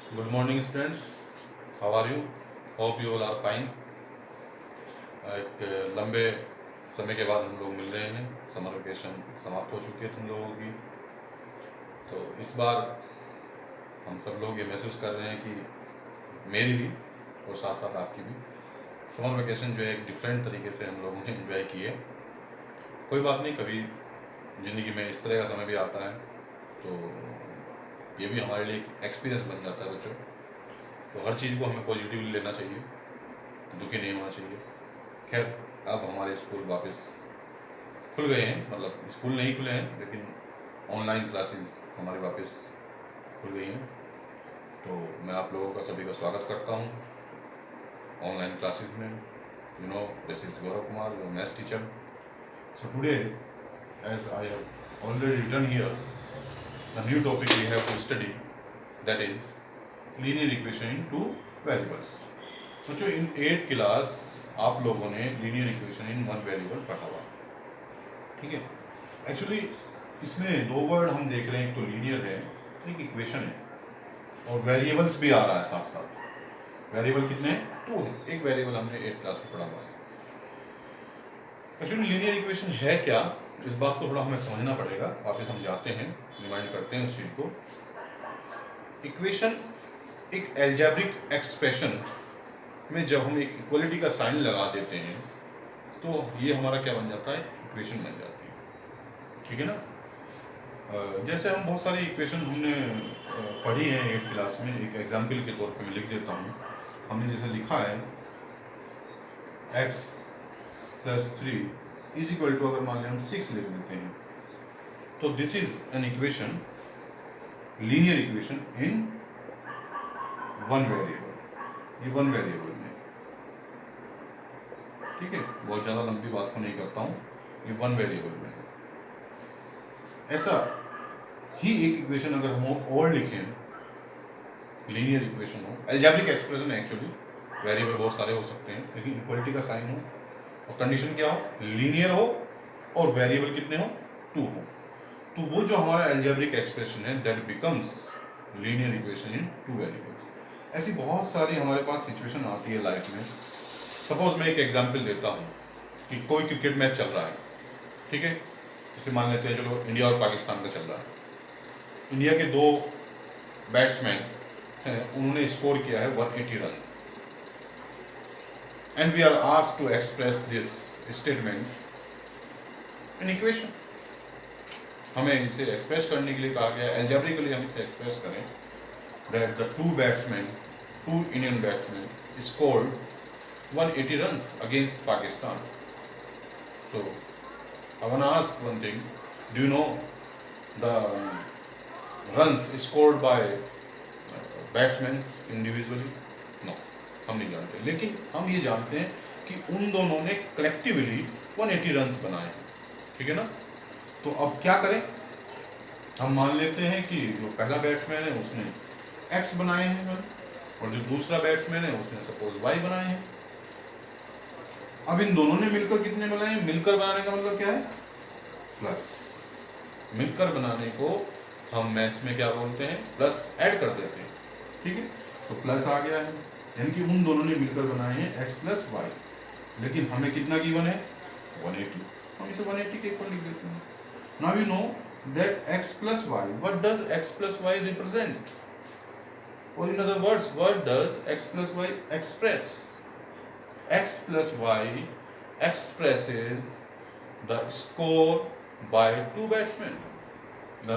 Good morning students, how are you? Hope you all are fine. एक लंबे समय के बाद हम लोग मिल रहे हैं। समर वेकेशन समाप्त हो चुकी है तुम लोगों की। तो इस बार हम सब लोग ये महसूस कर रहे हैं कि मेरी भी और साथ साथ आपकी भी समर वेकेशन जो है एक डिफरेंट तरीके से हम लोगों ने एंजॉय की है। कोई बात नहीं, कभी ज़िंदगी में इस तरह का समय भी आता है तो ये भी हमारे लिए एक एक्सपीरियंस बन जाता है बच्चों। तो हर चीज़ को हमें पॉजिटिवली लेना चाहिए, दुखी नहीं होना चाहिए। खैर, अब हमारे स्कूल वापस खुल गए हैं, मतलब स्कूल नहीं खुले हैं लेकिन ऑनलाइन क्लासेस हमारे वापस खुल गई हैं। तो मैं आप लोगों का सभी का स्वागत करता हूँ ऑनलाइन क्लासेस में। This is Gaurav Kumar, your maths teacher. So today, as I have already written here, the new topic we have to study, that is linear equation in two variables. बच्चों, इन 8th क्लास आप लोगों ने linear equation in one variable पढ़ा हुआ, ठीक है। Actually इसमें दो वर्ड हम देख रहे हैं, एक तो लीनियर है, एक इक्वेशन है, और वेरिएबल्स भी आ रहा है साथ साथ। वेरिएबल कितने हैं? 2 है। एक वेरिएबल हमने 8th क्लास में पढ़ा हुआ है। एक्चुअली लीनियर इक्वेशन है क्या, इस बात को थोड़ा हमें समझना पड़ेगा। वापस हम जाते हैं, रिमाइंड करते हैं उस चीज़ को। इक्वेशन एक एल्जेब्रिक एक्सप्रेशन में जब हम एक इक्वलिटी का साइन लगा देते हैं तो ये हमारा क्या बन जाता है? इक्वेशन बन जाती है, ठीक है ना। जैसे हम बहुत सारी इक्वेशन हमने पढ़ी है 8th क्लास में। एक एग्जाम्पल के तौर पे मैं लिख देता हूँ। हमने जैसे लिखा है x + 3 इज इक्वल टू, अगर मान लें हम 6 लिख देते हैं, तो this is an equation, linear equation in one variable. ये वन वेरिएबल में, ठीक है। बहुत ज़्यादा लंबी बात को नहीं करता हूँ, ये वन वेरिएबल में। ऐसा ही एक इक्वेशन अगर हम और लिखें, लीनियर इक्वेशन हो, एल्जेब्रिक एक्सप्रेशन है एक्चुअली, वेरिएबल बहुत सारे हो सकते हैं लेकिन इक्वलिटी का साइन हो और कंडीशन क्या हो? लीनियर हो और वेरिएबल कितने हो? 2 हो, तो वो जो हमारा एल्जेब्रिक एक्सप्रेशन है that becomes linear equation in 2 variables. ऐसी बहुत सारी हमारे पास सिचुएशन आती है लाइफ में। सपोज मैं एक एग्जांपल देता हूँ कि कोई क्रिकेट मैच चल रहा है, ठीक है। जैसे मान लेते हैं, चलो इंडिया और पाकिस्तान का चल रहा है। इंडिया के 2 बैट्समैन हैं, उन्होंने स्कोर किया है 180 runs, and we are asked to express this statement in equation. हमें इसे एक्सप्रेस करने के लिए कहा गया, एल्जेब्रिकली हम इसे एक्सप्रेस करें that the 2 batsman, 2 Indian batsman scored 180 runs against Pakistan. So I want to ask one thing: do you know the runs scored by batsmen individually? No, हम नहीं जानते, लेकिन हम ये जानते हैं कि उन दोनों ने कलेक्टिवली 180 रन्स बनाए, ठीक है ना। तो अब क्या करें? हम मान लेते हैं कि जो पहला बैट्समैन है उसने x बनाए हैं और जो दूसरा बैट्समैन है उसने सपोज y बनाए हैं। अब इन दोनों ने मिलकर कितने बनाए? मिलकर बनाने का मतलब क्या है? प्लस। मिलकर बनाने को हम मैथ्स में क्या बोलते हैं? प्लस ऐड कर देते हैं, ठीक है। तो प्लस आ गया है, यानी कि उन दोनों ने मिलकर बनाए हैं x + y, लेकिन हमें कितना गिवन है? 180। हम इसे 180 के इक्वल लिख देते हैं। Now you know that x + y, what does x + y represent, और in other words what does x + y express? x + y expresses the score by 2 batsmen. The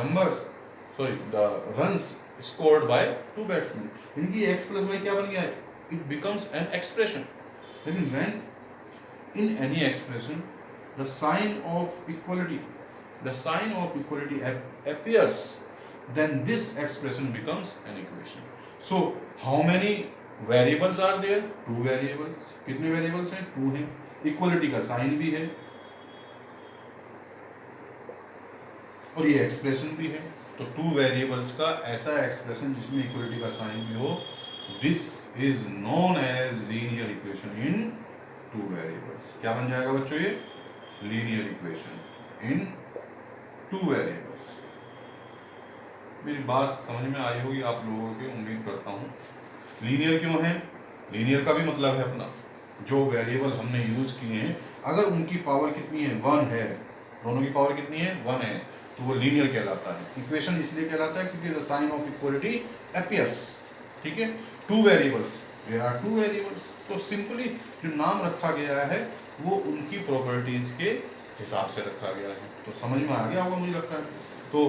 runs scored by 2 batsmen. यानी कि x + y क्या बन गया है? It becomes an expression. लेकिन when in any expression the sign of equality appears, then this expression becomes an equation. So how many variables are there? 2 variables. कितने variables हैं? 2 हैं। इक्वलिटी का साइन भी है और ये एक्सप्रेशन भी है। तो 2 वेरिएबल्स का ऐसा एक्सप्रेशन जिसमें इक्वलिटी का साइन भी हो, this is known as linear equation in 2 variables. क्या बन जाएगा बच्चों? ये लीनियर इक्वेशन इन 2 वेरिएबल्स। मेरी बात समझ में आई होगी आप लोगों की, उम्मीद करता हूँ। लीनियर क्यों है? लीनियर का भी मतलब है अपना, जो वेरिएबल हमने यूज किए हैं अगर उनकी पावर कितनी है, 1 है, दोनों की पावर कितनी है, 1 है, तो वो लीनियर कहलाता है। इक्वेशन इसलिए कहलाता है क्योंकि the sign of equality appears. ठीक है, two variables, there are two variables, तो सिंपली जो नाम रखा गया है वो उनकी प्रॉपर्टीज के हिसाब से रखा गया है। तो समझ में आ गया होगा मुझे लगता है। तो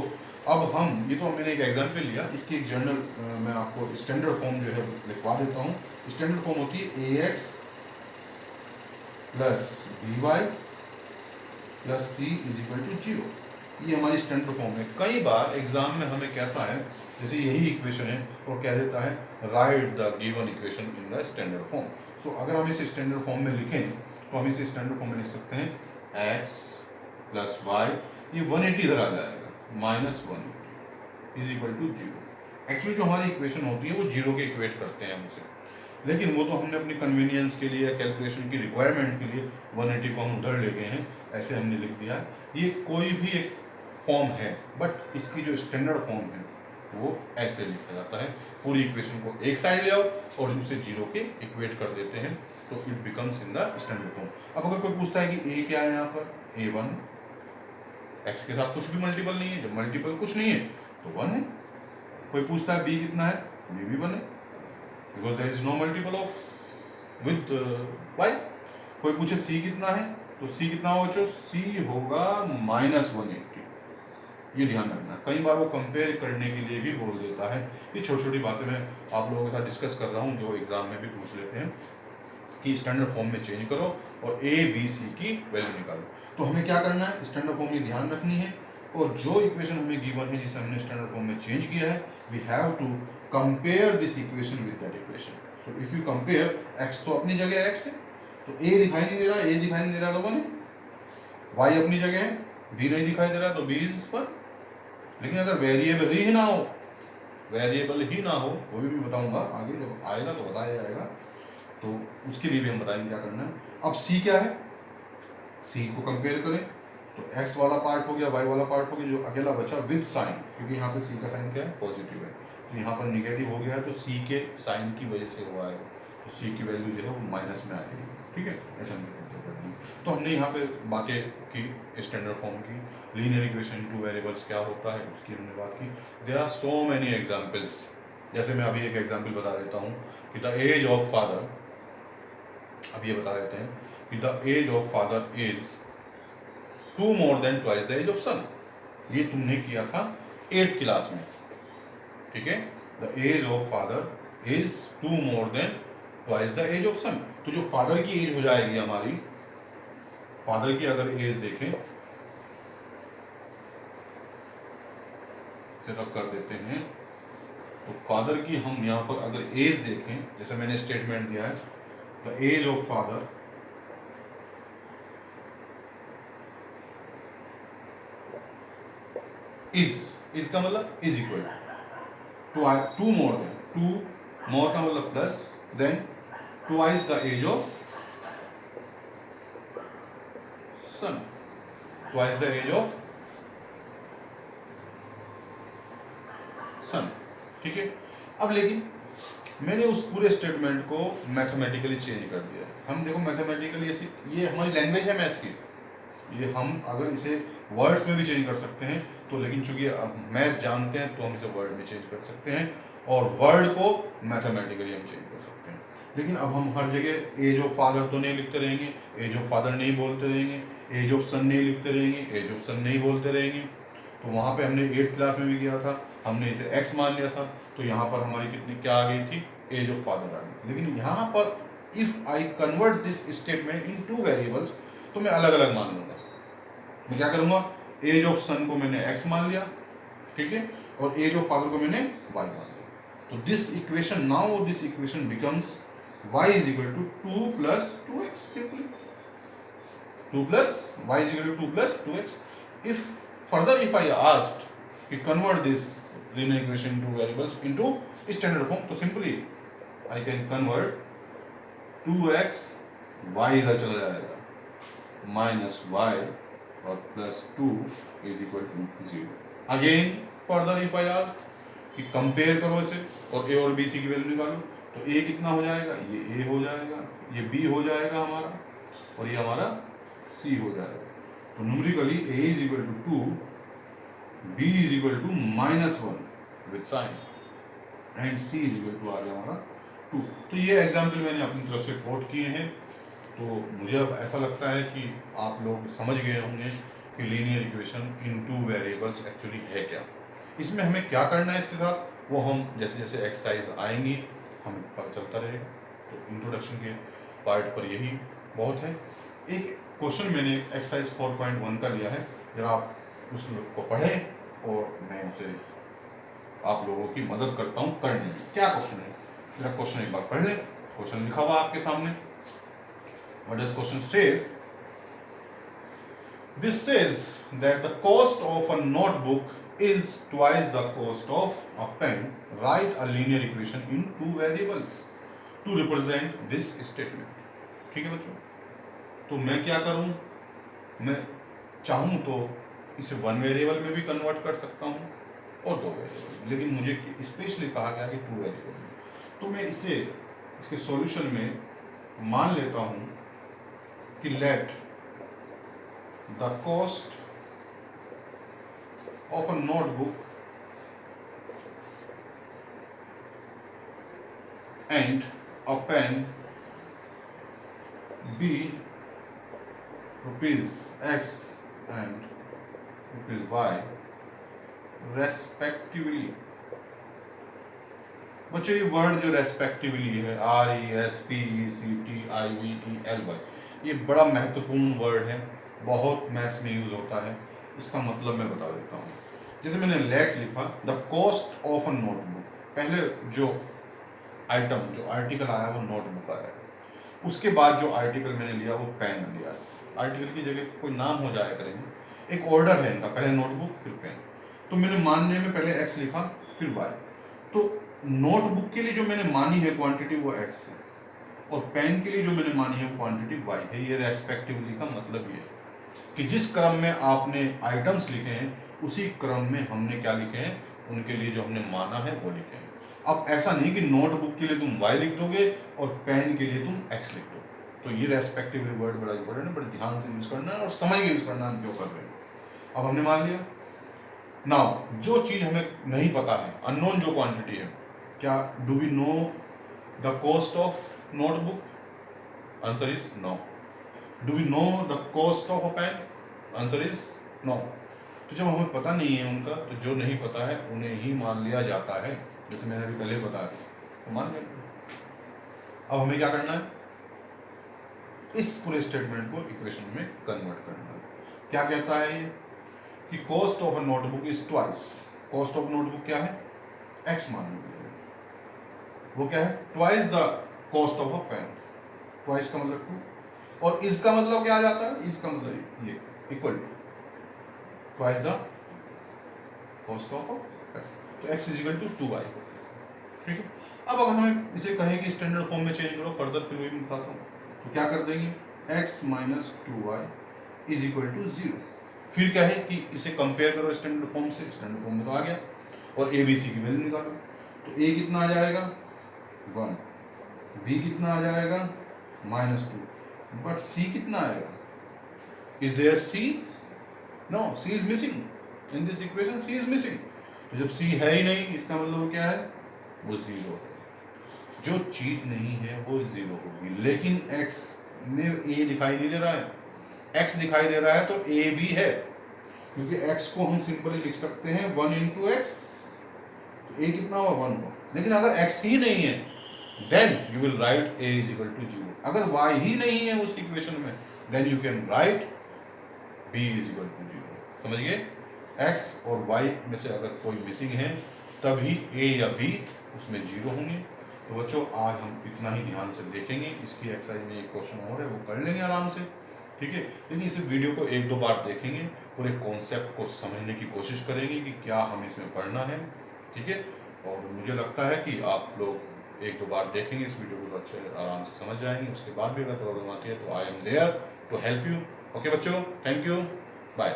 अब हम, ये तो मैंने एक एग्जांपल लिया, इसकी एक जनरल मैं आपको स्टैंडर्ड फॉर्म जो है लिखवा देता हूँ। स्टैंडर्ड फॉर्म होती है ax plus by plus c is equal to 0। ये हमारी स्टैंडर्ड फॉर्म है। कई बार एग्जाम में हमें कहता है, जैसे यही इक्वेशन है और कह देता है right the given equation in the standard form. So अगर हम इसे स्टैंडर्ड फॉर्म में लिखें तो हम इसे स्टैंडर्ड फॉर्म में लिख सकते हैं x प्लस वाई, ये 180 इधर आ जाएगा, minus 1 is equal to 0। Actually जो हमारी इक्वेशन होती है वो 0 के इक्वेट करते हैं हम उसे, लेकिन वो तो हमने अपनी कन्वीनियंस के लिए, कैलकुलेशन की रिक्वायरमेंट के लिए 180 को हम उधर ले गए हैं, ऐसे हमने लिख दिया। ये कोई भी एक फॉर्म है, बट इसकी जो स्टैंडर्ड फॉर्म है वो ऐसे लिखा जाता है। पूरी इक्वेशन को एक साइड ले आओ और उसे 0 के इक्वेट कर देते हैं, तो it becomes in the standard form. अब अगर कोई पूछता है कि a क्या है, यहाँ पर a1, x के साथ कुछ भी मल्टीपल नहीं है, जब मल्टीपल कुछ नहीं है तो 1 है। कोई पूछता है b कितना है, b भी 1 है, because there is no multiple of with y। कोई पूछे c कितना है, तो c कितना होगा बच्चों, c होगा माइनस 180। ये ध्यान रखना, कई बार वो कंपेयर करने के लिए भी बोल देता है। ये छोटी छोटी बातें मैं आप लोगों के साथ डिस्कस कर रहा हूँ, जो एग्जाम में भी पूछ लेते हैं कि स्टैंडर्ड फॉर्म में चेंज करो और a b c की वैल्यू निकालो। तो हमें क्या करना है, स्टैंडर्ड फॉर्म की ध्यान रखनी है, और जो इक्वेशन हमें गिवन है जिसे हमने स्टैंडर्ड फॉर्म में चेंज किया है, we have to compare this equation with that equation. So if you compare, x तो अपनी जगह x है, तो a दिखाई नहीं दे रहा, a दिखाई नहीं दे रहा तो 1 है, y अपनी जगह है, b नहीं दिखाई दे रहा तो b इज पर। लेकिन अगर वेरिएबल ही ना हो, वेरिएबल ही ना हो, वो भी मैं बताऊंगा आगे जब आएगा तो बताया जाएगा, तो उसके लिए भी हम बताएंगे क्या करना है। अब c क्या है, c को कंपेयर करें तो x वाला पार्ट हो गया, y वाला पार्ट हो गया, जो अकेला बचा विद साइन, क्योंकि यहाँ पे c का साइन क्या है, पॉजिटिव है, तो यहाँ पर निगेटिव हो गया है, तो c के साइन की वजह से हुआ है, तो c की वैल्यू जो है वो माइनस में आएगी। ठीक है, ऐसा हम करते हैं। तो हमने यहाँ पे बातें की स्टैंडर्ड फॉर्म की, लीनियर इक्वेशन टू वेरिएबल्स क्या होता है उसकी हमने बात की। There are so many examples, जैसे मैं अभी एक एग्जांपल बता देता हूँ कि द एज ऑफ फादर, अब ये बता देते हैं कि the age of father is 2 more than twice the age of son। ये तुमने किया था 8th क्लास में। ठीक है, the age of father is 2 more than twice the age of son। तो जो फादर की एज हो जाएगी हमारी, फादर की अगर एज देखें, सेटअप कर देते हैं, तो फादर की हम यहाँ पर अगर एज देखें, जैसे मैंने स्टेटमेंट दिया है, the age of father is का मतलब is equal to more than, two more का मतलब plus, then twice the age of son, twice the age of son. ठीक है, अब लेकिन मैंने उस पूरे स्टेटमेंट को मैथमेटिकली चेंज कर दिया। हम देखो मैथमेटिकली ऐसी, ये हमारी लैंग्वेज है मैथ्स की, ये हम अगर इसे वर्ड्स में भी चेंज कर सकते हैं, तो लेकिन चूंकि मैथ्स जानते हैं तो हम इसे वर्ड में चेंज कर सकते हैं, और वर्ड को मैथमेटिकली हम चेंज कर सकते हैं। लेकिन अब हम हर जगह एज ऑफ फादर तो नहीं लिखते रहेंगे, एज ऑफ फादर नहीं बोलते रहेंगे, एज ऑफ सन नहीं लिखते रहेंगे, एज ऑफ सन नहीं बोलते रहेंगे। तो वहाँ पे हमने 8th क्लास में भी किया था, हमने इसे x मान लिया था, तो यहाँ पर हमारी कितनी क्या आ गई थी, एज ऑफ फादर आ गई। लेकिन यहाँ पर if I convert this statement in 2 variables, तो मैं अलग अलग मान लूँगा। मैं क्या करूँगा, एज ऑफ सन को मैंने x मान लिया, ठीक है, और एज ऑफ फादर को मैंने y मान लिया। तो this equation, now this equation becomes y is equal to 2 plus 2x, simply 2 plus y is equal to 2 plus 2x। If further if I asked कि convert this linear equation into variables into standard form, तो simply I can convert 2x, y इधर चला जाएगा, minus y और plus 2 is equal to 0। Again further if I ask कि compare करो इसे और ए और बी सी की वैल्यू निकालो, तो ए कितना हो जाएगा, ये ए हो जाएगा, ये बी हो जाएगा हमारा, और ये हमारा सी हो जाएगा। तो numerically A is equal to 2, B is equal to -1 with sign, and C is equal to आ गया हमारा 2। तो ये एग्जाम्पल मैंने अपनी तरफ से कोट किए हैं। तो मुझे अब ऐसा लगता है कि आप लोग समझ गए होंगे कि linear equation in 2 variables actually है क्या। इसमें हमें क्या करना है इसके साथ, वो हम जैसे जैसे एक्सरसाइज आएंगी हमें पता चलता रहेगा। तो इंट्रोडक्शन के पार्ट पर यही बहुत है। एक क्वेश्चन मैंने एक्सरसाइज 4.1 का लिया है, जरा आप उस को पढ़ें और मैं उसे आप लोगों की मदद करता हूँ करने में। क्या क्वेश्चन है, जरा क्वेश्चन एक बार पढ़ लें। क्वेश्चन लिखा हुआ आपके सामने। What does question say? This says that the cost of a notebook is twice the cost of a pen. Write a linear equation in 2 variables to represent this statement. ठीक है बच्चों, तो मैं क्या करूं, मैं चाहूं तो इसे 1 वेरिएबल में भी कन्वर्ट कर सकता हूं और 2 वेरिएबल, लेकिन मुझे स्पेशली कहा गया कि 2 वेरिएबल में। तो मैं इसे इसके सॉल्यूशन में मान लेता हूं कि let the cost of a notebook and a pen be ₹X and ₹Y respectively. बच्चों ये वर्ड जो रेस्पेक्टिवली है, RESPECTIVELY, ये बड़ा महत्वपूर्ण वर्ड है, बहुत मैथ्स में यूज होता है। इसका मतलब मैं बता देता हूँ। जैसे मैंने लेट लिखा, the cost of a notebook, पहले जो आइटम जो आर्टिकल आया वो नोटबुक आया, उसके बाद जो आर्टिकल मैंने लिया वो पेन लिया। आर्टिकल की जगह कोई नाम हो जाया करेंगे, एक ऑर्डर है इनका, पहले नोटबुक फिर पेन। तो मैंने मानने में पहले x लिखा फिर y। तो नोटबुक के लिए जो मैंने मानी है क्वांटिटी वो x है, और पेन के लिए जो मैंने मानी है वो क्वांटिटी y है। ये रेस्पेक्टिवली का मतलब ये है कि जिस क्रम में आपने आइटम्स लिखे हैं उसी क्रम में हमने क्या लिखे हैं, उनके लिए जो हमने माना है वो लिखे हैं। अब ऐसा नहीं कि नोटबुक के लिए तुम y लिख दोगे और पेन के लिए तुम x लिख दोगे। तो ये रेस्पेक्टिवली वर्ड बड़ा इंपॉर्टेंट है, बड़े ध्यान से यूज करना है और समझ के यूज करना है जो कर रहे हैं। अब हमने मान लिया। नाउ जो चीज हमें नहीं पता है, अननोन जो क्वांटिटी है, क्या do we know the cost of notebook? Answer is no. Do we know the cost of a pen? Answer is no. तो जब हमें पता नहीं है उनका, तो जो नहीं पता है उन्हें ही मान लिया जाता है, जैसे मैंने अभी पहले बताया, तो मान लिया। अब हमें क्या करना है, इस पूरे स्टेटमेंट को इक्वेशन में कन्वर्ट करना है। क्या कहता है ये कि cost of a notebook is twice. Cost of notebook क्या है, x मान लीजिए, वो क्या है, twice the cost of a pen. Twice का मतलब 2, और इसका मतलब क्या आ जाता है, इसका मतलब ये equal to twice the cost of a pen. तो x is equal to 2y। ठीक है। अब अगर हमें इसे कहें कि स्टैंडर्ड फॉर्म में चेंज करो, फर्दर फिर वही मैं बताता हूँ, तो क्या कर देंगे, x minus 2y is equal to 0। फिर क्या है कि इसे कंपेयर करो स्टैंडर्ड फॉर्म से, स्टैंडर्ड फॉर्म में तो आ गया, और ए बी सी की वैल्यू निकालो। तो a कितना आ जाएगा 1, b कितना आ जाएगा -2, बट c कितना आएगा, is there c? No, c is missing in this equation, c is missing. तो जब c है ही नहीं, इसका मतलब क्या है, वो 0 है। जो चीज नहीं है वो 0 होगी, लेकिन x में a दिखाई नहीं दे रहा है, x दिखाई दे रहा है तो a भी है, क्योंकि x को हम सिंपली लिख सकते हैं 1 इंटू एक्स। तो a कितना हुआ, 1 हुआ। लेकिन अगर x ही नहीं है, then you will write a is equal to 0। अगर y ही नहीं है उस इक्वेशन में, then you can write b is equal to 0। समझिए, x और y में से अगर कोई मिसिंग है तभी a या b उसमें 0 होंगे। तो बच्चों आज हम इतना ही ध्यान से देखेंगे। इसकी एक्सरसाइज में एक क्वेश्चन और है, वो कर लेंगे आराम से, ठीक है। लेकिन इस वीडियो को 1-2 बार देखेंगे, पूरे कॉन्सेप्ट को समझने की कोशिश करेंगे कि क्या हमें इसमें पढ़ना है, ठीक है। और मुझे लगता है कि आप लोग 1-2 बार देखेंगे इस वीडियो को तो अच्छे आराम से समझ जाएंगे। उसके बाद भी अगर प्रॉब्लम आती है तो I am there to help you. Okay बच्चों, थैंक यू, बाय।